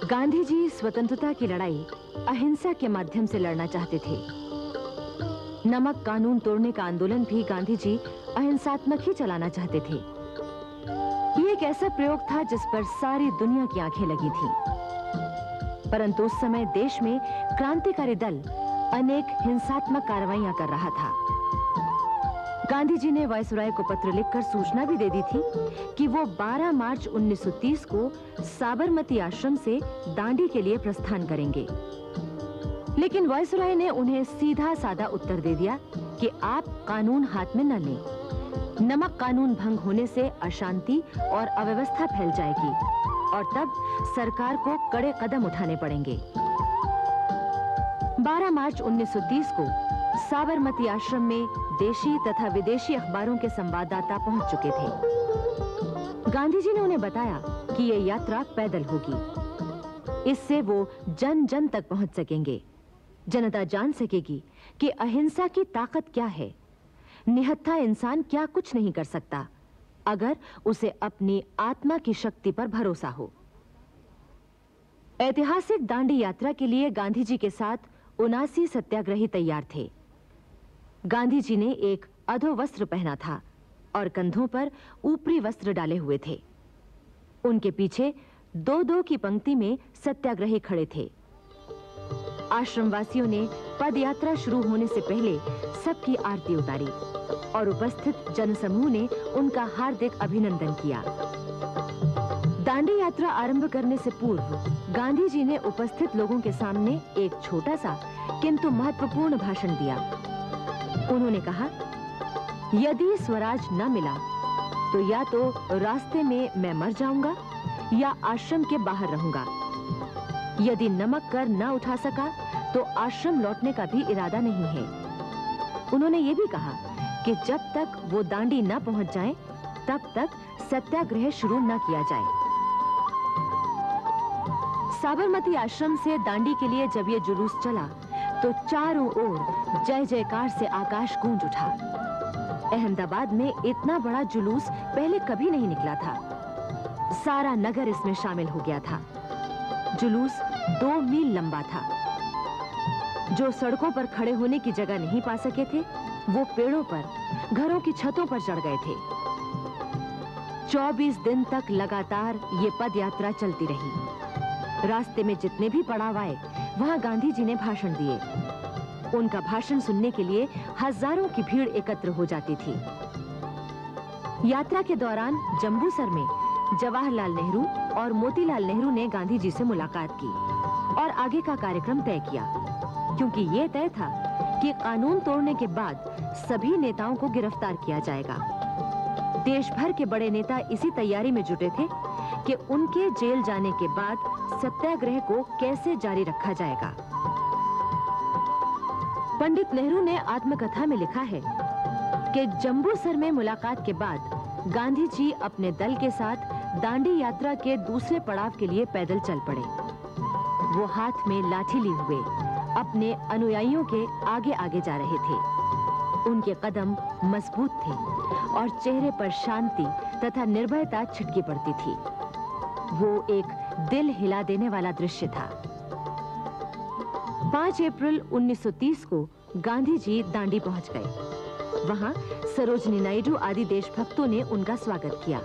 गांधी जी स्वतंत्रता की लड़ाई अहिंसा के माध्यम से लड़ना चाहते थे। नमक कानून तोड़ने का आंदोलन भी गांधी जी अहिंसात्मक ही चलाना चाहते थे। ये एक ऐसा प्रयोग था जिस पर सारी दुनिया की आंखें लगी थीं। परंतु उस समय देश में क्रांतिकारी दल अनेक हिंसात्मक कार्रवाइयां कर रहा था। गांधी जी ने वायसराय को पत्र लिखकर सूचना भी दे दी थी कि वो 12 मार्च 1930 को साबरमती आश्रम से दांडी के लिए प्रस्थान करेंगे। लेकिन वायसराय ने उन्हें सीधा साधा उत्तर दे दिया कि आप कानून हाथ में न लें। नमक कानून भंग होने से अशांति और अव्यवस्था फैल जाएगी और तब सरकार को कड़े कदम उठाने पड़ेंगे। 12 मार्च 1930 को साबरमती आश्रम में देशी तथा विदेशी अखबारों के संवाददाता पहुंच चुके थे। गांधी जी ने उन्हें बताया कि यह यात्रा पैदल होगी। इससे वो जन जन तक पहुंच सकेंगे। जनता जान सकेगी कि अहिंसा की ताकत क्या है। निहत्था इंसान क्या कुछ नहीं कर सकता अगर उसे अपनी आत्मा की शक्ति पर भरोसा हो। ऐतिहासिक दांडी यात्रा के लिए गांधी जी के साथ 79 सत्याग्रही तैयार थे। गांधी जी ने एक अधो वस्त्र पहना था और कंधों पर ऊपरी वस्त्र डाले हुए थे। उनके पीछे 2-2 की पंक्ति में सत्याग्रही खड़े थे। आश्रमवासियों ने पदयात्रा शुरू होने से पहले सबकी आरती उतारी और उपस्थित जनसमूह ने उनका हार्दिक अभिनंदन किया। दांडी यात्रा आरंभ करने से पूर्व गांधी जी ने उपस्थित लोगों के सामने एक छोटा सा किंतु महत्वपूर्ण भाषण दिया। उन्होंने कहा, यदि स्वराज न मिला तो या तो रास्ते में मैं मर जाऊंगा या आश्रम के बाहर रहूंगा। यदि नमक कर न उठा सका तो आश्रम लौटने का भी इरादा नहीं है। उन्होंने ये भी कहा कि जब तक वो दांडी न पहुंच जाएं, तब तक सत्याग्रह शुरू न किया जाए। साबरमती आश्रम से दांडी के लिए जब ये जुलूस चला तो चारों ओर जय जयकार से आकाश गूंज उठा। अहमदाबाद में इतना बड़ा जुलूस पहले कभी नहीं निकला था। सारा नगर इसमें शामिल हो गया था। जुलूस 2 मील लंबा था। जो सड़कों पर खड़े होने की जगह नहीं पा सके थे, वो पेड़ों पर, घरों की छतों पर चढ़ गए थे। 24 दिन तक लगातार ये पद यात्रा चलती रही। रास्ते में जितने भी पड़ाव आए, वहां गांधी जी ने भाषण दिए। उनका भाषण सुनने के लिए हजारों की भीड़ एकत्र हो जाती थी। यात्रा के दौरान जंबूसर में जवाहरलाल नेहरू और मोतीलाल नेहरू ने गांधी जी से मुलाकात की और आगे का कार्यक्रम तय किया, क्योंकि यह तय था कि कानून तोड़ने के बाद सभी नेताओं को गिरफ्तार किया जाएगा। देश भर के बड़े नेता इसी तैयारी में जुटे थे कि उनके जेल जाने के बाद सत्याग्रह को कैसे जारी रखा जाएगा। पंडित नेहरू ने आत्मकथा में लिखा है कि जंबूसर में मुलाकात के बाद गांधी जी अपने दल के साथ दांडी यात्रा के दूसरे पड़ाव के लिए पैदल चल पड़े। वो हाथ में लाठी लिए हुए अपने अनुयायियों के आगे आगे जा रहे थे। उनके कदम मजबूत थे और चेहरे पर शांति तथा निर्भयता छिटकी पड़ती थी। वो एक दिल हिला देने वाला दृश्य था। 5 अप्रैल 1930 को गांधी जी दांडी पहुंच गए। वहां सरोजनी नायडू आदि देशभक्तों ने उनका स्वागत किया।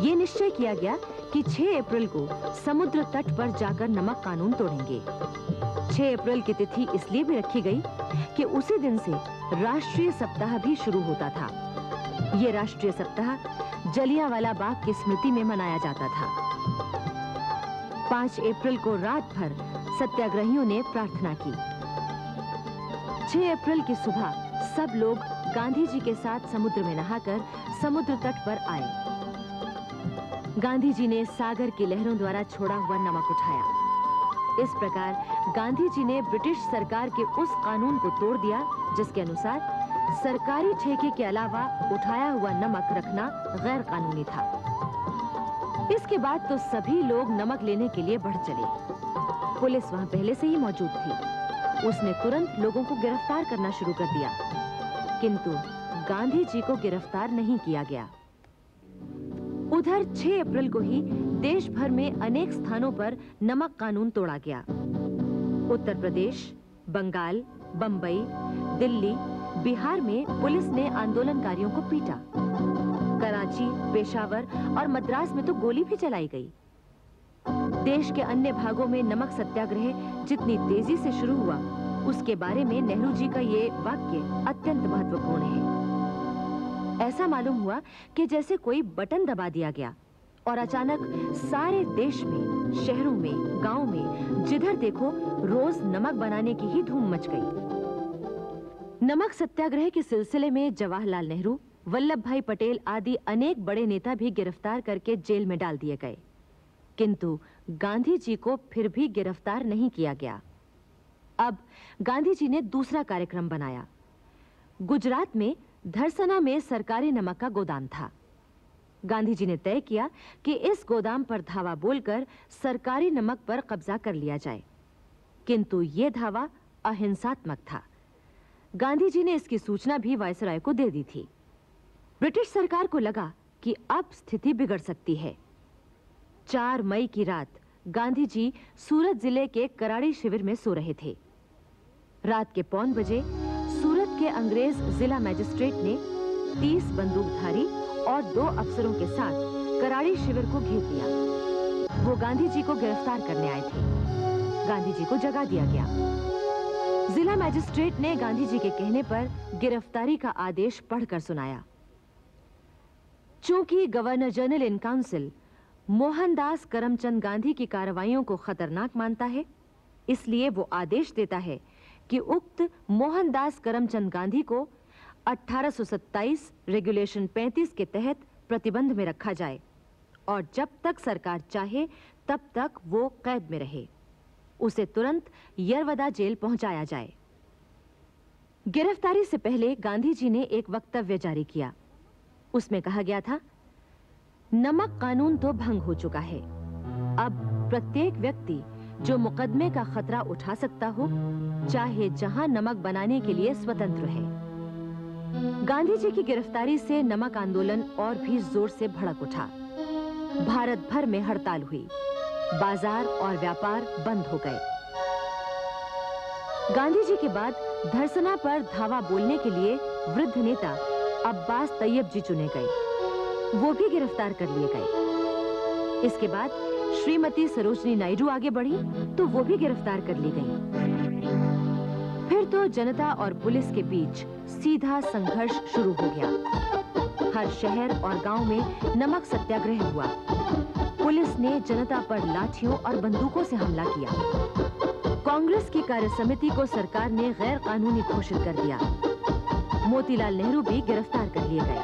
ये निश्चय किया गया कि 6 अप्रैल को समुद्र तट पर जाकर नमक कानून तोड़ेंगे। 6 अप्रैल की तिथि इसलिए भी रखी गई कि उसी दिन से राष्ट्रीय सप्ताह भी शुरू होता था। ये राष्ट्रीय सप्ताह जलियांवाला बाग की स्मृति में मनाया जाता था। 5 अप्रैल को रात भर सत्याग्रहियों ने प्रार्थना की। 6 अप्रैल की सुबह सब लोग गांधी जी के साथ समुद्र में नहाकर समुद्र तट पर आए। गांधी जी ने सागर की लहरों द्वारा छोड़ा हुआ नमक उठाया। इस प्रकार गांधी जी ने ब्रिटिश सरकार के उस कानून को तोड़ दिया जिसके अनुसार सरकारी ठेके के अलावा उठाया हुआ नमक रखना गैर कानूनी था। इसके बाद तो सभी लोग नमक लेने के लिए बढ़ चले। पुलिस वहां पहले से ही मौजूद थी। उसने तुरंत लोगों को गिरफ्तार करना शुरू कर दिया, किंतु गांधी जी को गिरफ्तार नहीं किया गया। उधर 6 अप्रैल को ही देश भर में अनेक स्थानों पर नमक कानून तोड़ा गया। उत्तर प्रदेश, बंगाल, बंबई, दिल्ली, बिहार में पुलिस ने आंदोलनकारियों को पीटा। कराची, पेशावर और मद्रास में तो गोली भी चलाई गई। देश के अन्य भागों में नमक सत्याग्रह जितनी तेजी से शुरू हुआ, उसके बारे में नेहरू जी का ये वाक्य अत्यंत महत्वपूर्ण है। ऐसा मालूम हुआ कि जैसे कोई बटन दबा दिया गया और अचानक सारे देश में, शहरों में, गांव में जिधर देखो रोज नमक बनाने की ही धूम मच गई। नमक सत्याग्रह के सिलसिले में जवाहरलाल नेहरू, वल्लभ भाई पटेल आदि अनेक बड़े नेता भी गिरफ्तार करके जेल में डाल दिए गए, किंतु गांधी जी को फिर भी गिरफ्तार नहीं किया गया। अब गांधी जी ने दूसरा कार्यक्रम बनाया। गुजरात में धरसना में सरकारी नमक का गोदाम था। गांधी जी ने तय किया कि इस गोदाम पर धावा बोलकर सरकारी नमक पर कब्जा कर लिया जाए, किंतु यह धावा अहिंसात्मक था। गांधी जी ने इसकी सूचना भी वायसराय को दे दी थी। ब्रिटिश सरकार को लगा कि अब स्थिति बिगड़ सकती है। 4 मई की रात गांधी जी सूरत जिले के कराड़ी शिविर में सो रहे थे। रात के 1:15 बजे सूरत के अंग्रेज जिला मजिस्ट्रेट ने 30 बंदूकधारी और 2 अफसरों के साथ कराड़ी शिविर को घेर लिया। वो गांधी जी को गिरफ्तार करने आए थे। गांधी जी को जगा दिया गया। जिला मजिस्ट्रेट ने गांधी जी के कहने पर गिरफ्तारी का आदेश पढ़कर सुनाया। चूंकि governor general in council Mohandas Karamchand Gandhi की कार्रवाइयों को खतरनाक मानता है, इसलिए वो आदेश देता है कि उक्त मोहनदास करमचंद गांधी को 1827 रेगुलेशन 35 के तहत प्रतिबंध में रखा जाए और जब तक सरकार चाहे तब तक वो कैद में रहे। उसे तुरंत यरवदा जेल पहुंचाया जाए। गिरफ्तारी से पहले गांधी जी ने एक वक्तव्य जारी किया। उसमें कहा गया था, नमक कानून तो भंग हो चुका है। अब प्रत्येक व्यक्ति जो मुकदमे का खतरा उठा सकता हो, चाहे जहां नमक बनाने के लिए स्वतंत्र है। गांधी जी की गिरफ्तारी से नमक आंदोलन और भी जोर से भड़क उठा। भारत भर में हड़ताल हुई, बाजार और व्यापार बंद हो गए। गांधी जी के बाद धरसना पर धावा बोलने के लिए वृद्ध नेता अब्बास तैयब जी चुने गए। वो भी गिरफ्तार कर लिए गए। इसके बाद श्रीमती सरोजनी नायडू आगे बढ़ी तो वो भी गिरफ्तार कर ली गई। फिर तो जनता और पुलिस के बीच सीधा संघर्ष शुरू हो गया। हर शहर और गांव में नमक सत्याग्रह हुआ। पुलिस ने जनता पर लाठियों और बंदूकों से हमला किया। कांग्रेस की कार्य समिति को सरकार ने गैर कानूनी घोषित कर दिया। मोतीलाल नेहरू भी गिरफ्तार कर लिए गए।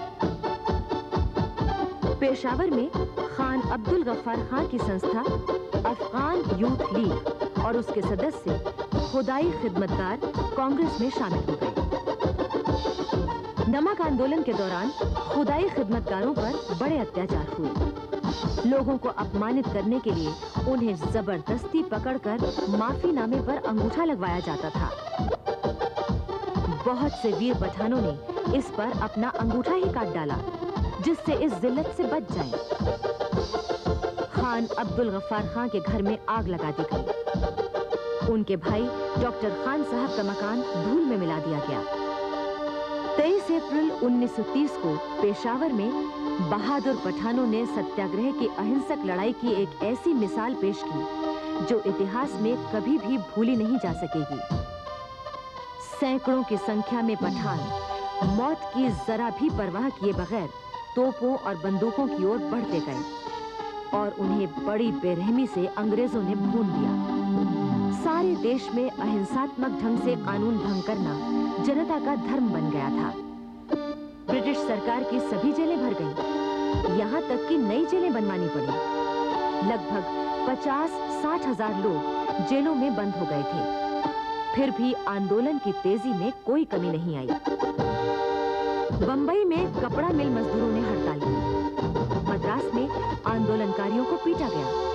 पेशावर में खान अब्दुल गफ्फार खान की संस्था अफगान यूथ लीग और उसके सदस्य खुदाई खिदमतगार कांग्रेस में शामिल हो गए। नमक आंदोलन के दौरान खुदाई खिदमतगारों पर बड़े अत्याचार हुए। लोगों को अपमानित करने के लिए उन्हें जबरदस्ती पकड़कर माफीनामे पर अंगूठा लगवाया जाता था। बहुत से वीर पठानों ने इस पर अपना अंगूठा ही काट डाला, जिससे इस जिल्लत से बच जाएं। खान अब्दुल गफ्फार खान के घर में आग लगा दी गई। उनके भाई डॉक्टर खान साहब का मकान धूल में मिला दिया गया। 23 अप्रैल 1930 को पेशावर में बहादुर पठानों ने सत्याग्रह की अहिंसक लड़ाई की एक ऐसी मिसाल पेश की जो इतिहास में कभी भी भूली नहीं जा सकेगी। सैकड़ों की संख्या में पठान मौत की जरा भी परवाह किए बगैर तोपों और बंदूकों की ओर बढ़ते गए और उन्हें बड़ी बेरहमी से अंग्रेजों ने भून दिया। सारे देश में अहिंसात्मक ढंग से कानून भंग करना जनता का धर्म बन गया था। ब्रिटिश सरकार की सभी जेलें भर गईं, यहाँ तक कि नई जेलें बनवानी पड़ी। लगभग 50-60 हजार लोग जेलों में बंद हो गए थे। फिर भी आंदोलन की तेजी में कोई कमी नहीं आई। बंबई में कपड़ा मिल मजदूरों ने हड़ताल की। मद्रास में आंदोलनकारियों को पीटा गया।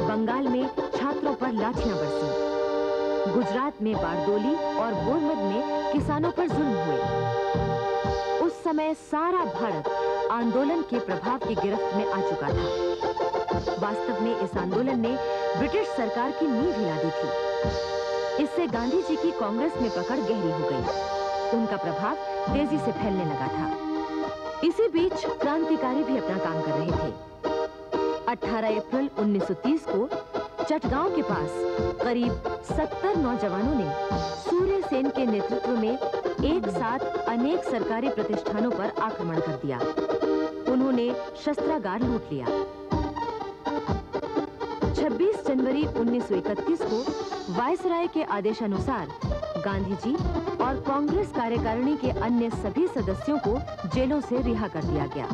बंगाल में छात्रों पर लाठियां बरसी। गुजरात में बारडोली और बोरमद में किसानों पर जुल्म हुए। उस समय सारा भारत आंदोलन के प्रभाव की गिरफ्त में आ चुका था। वास्तव में इस आंदोलन ने ब्रिटिश सरकार की नींव हिला दी थी। इससे गांधी जी की कांग्रेस में पकड़ गहरी हो गई। उनका प्रभाव तेजी से फैलने लगा था। इसी बीच क्रांतिकारी भी अपना काम कर रहे थे। 18 अप्रैल 1930 को चटगांव के पास करीब 70 नौजवानों ने सूर्य सेन के नेतृत्व में एक साथ अनेक सरकारी प्रतिष्ठानों पर आक्रमण कर दिया। उन्होंने शस्त्रागार लूट लिया। 26 जनवरी 1931 को वायसराय के आदेशानुसार गांधी जी और कांग्रेस कार्यकारिणी के अन्य सभी सदस्यों को जेलों से रिहा कर दिया गया।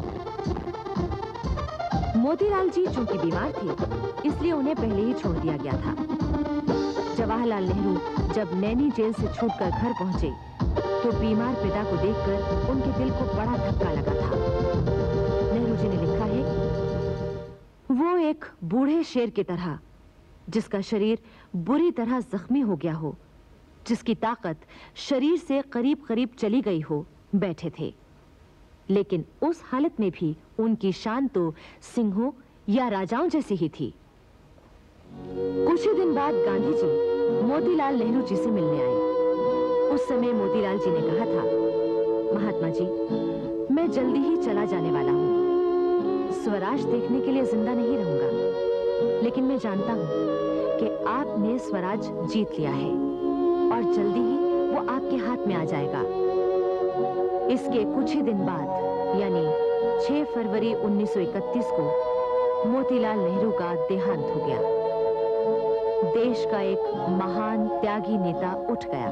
मोतीलाल जी चूंकि बीमार थे, इसलिए उन्हें पहले ही छोड़ दिया गया था। जवाहरलाल नेहरू जब नैनी जेल से छूटकर घर पहुंचे, तो बीमार पिता को देखकर उनके दिल को बड़ा धक्का लगा था। नेहरू जी ने लिखा है, वो एक बूढ़े शेर की तरह, जिसका शरीर बुरी तरह जख्मी हो गया हो, जिसकी ताकत शरीर से करीब करीब चली गई हो, बैठे थे। लेकिन उस हालत में भी उनकी शान तो सिंहों या राजाओं जैसी ही थी। कुछ ही दिन बाद गांधी जी मोतीलाल नेहरू जी से मिलने आए। उस समय मोतीलाल जी ने कहा था, महात्मा जी, मैं जल्दी ही चला जाने वाला हूँ। स्वराज देखने के लिए जिंदा नहीं रहूंगा, लेकिन मैं जानता हूँ कि आपने स्वराज जीत लिया है और जल्दी ही वो आपके हाथ में आ जाएगा। इसके कुछ ही दिन बाद, यानी 6 फरवरी 1931 को मोतीलाल नेहरू का देहांत हो गया। देश का एक महान त्यागी नेता उठ गया।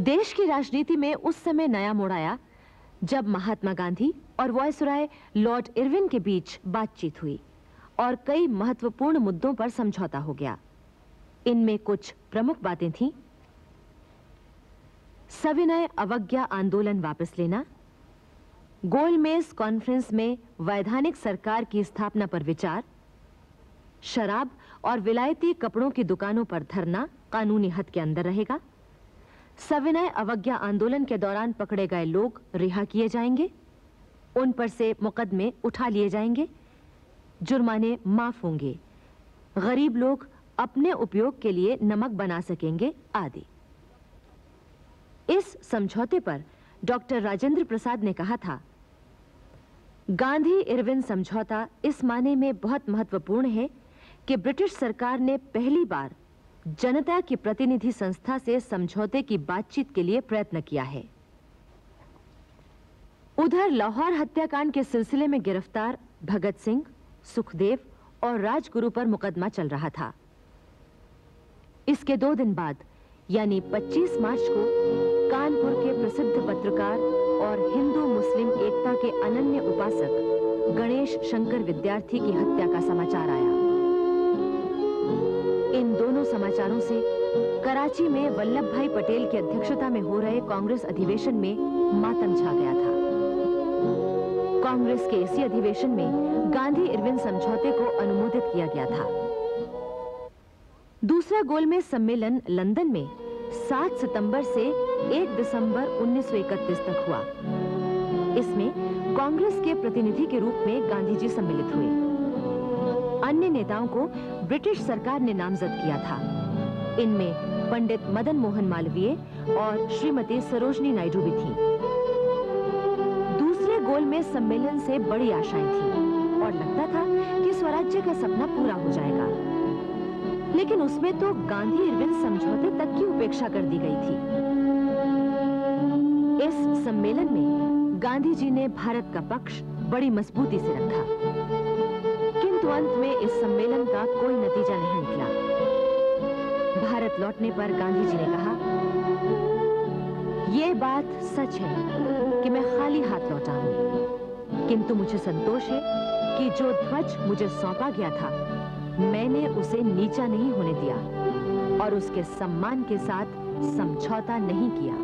देश की राजनीति में उस समय नया मोड़ आया जब महात्मा गांधी और वायसराय लॉर्ड इरविन के बीच बातचीत हुई और कई महत्वपूर्ण मुद्दों पर समझौता हो गया। इनमें कुछ प्रमुख बातें थीं। सविनय अवज्ञा आंदोलन वापस लेना, गोलमेज कॉन्फ्रेंस में वैधानिक सरकार की स्थापना पर विचार, शराब और विलायती कपड़ों की दुकानों पर धरना कानूनी हद के अंदर रहेगा, सविनय अवज्ञा आंदोलन के दौरान पकड़े गए लोग रिहा किए जाएंगे, उन पर से मुकदमे उठा लिए जाएंगे, जुर्माने माफ होंगे, गरीब लोग अपने उपयोग के लिए नमक बना सकेंगे आदि। इस समझौते पर डॉक्टर राजेंद्र प्रसाद ने कहा था, गांधी इरविन समझौता इस माने में बहुत महत्वपूर्ण है कि ब्रिटिश सरकार ने पहली बार जनता की प्रतिनिधि संस्था से समझौते की बातचीत के लिए प्रयत्न किया है। उधर लाहौर हत्याकांड के सिलसिले में गिरफ्तार भगत सिंह, सुखदेव और राजगुरु पर मुकदमा चल रहा था। इसके 2 दिन बाद, यानी 25 मार्च को कानपुर के प्रसिद्ध पत्रकार और हिंदू मुस्लिम एकता के अनन्य उपासक गणेश शंकर विद्यार्थी की हत्या का समाचार आया। इन दोनों समाचारों से कराची में वल्लभ भाई पटेल की अध्यक्षता में हो रहे कांग्रेस अधिवेशन में मातम छा गया था। कांग्रेस के इसी अधिवेशन में गांधी इरविन समझौते को अनुमोदित किया गया था। दूसरा गोलमेज सम्मेलन लंदन में 7 सितंबर से 1 दिसंबर 1931 तक हुआ। इसमें कांग्रेस के प्रतिनिधि के रूप में गांधी जी सम्मिलित हुए। अन्य नेताओं को ब्रिटिश सरकार ने नामजद किया था। इनमें पंडित मदन मोहन मालवीय और श्रीमती सरोजनी नायडू भी थीं। दूसरे गोलमेज सम्मेलन से बड़ी आशाएं थीं और लगता था कि स्वराज्य का सपना पूरा हो जाएगा। लेकिन उसमें तो गांधी इरविन समझौते तक की उपेक्षा कर दी गई थी। इस सम्मेलन में गांधी जी ने भारत का पक्ष बड़ी मजबूती से रखा, किंतु अंत में इस सम्मेलन का कोई नतीजा नहीं निकला। भारत लौटने पर गांधी जी ने कहा, यह बात सच है कि मैं खाली हाथ लौटा हूं, किंतु मुझे संतोष है कि जो ध्वज मुझे सौंपा गया था, मैंने उसे नीचा नहीं होने दिया और उसके सम्मान के साथ समझौता नहीं किया।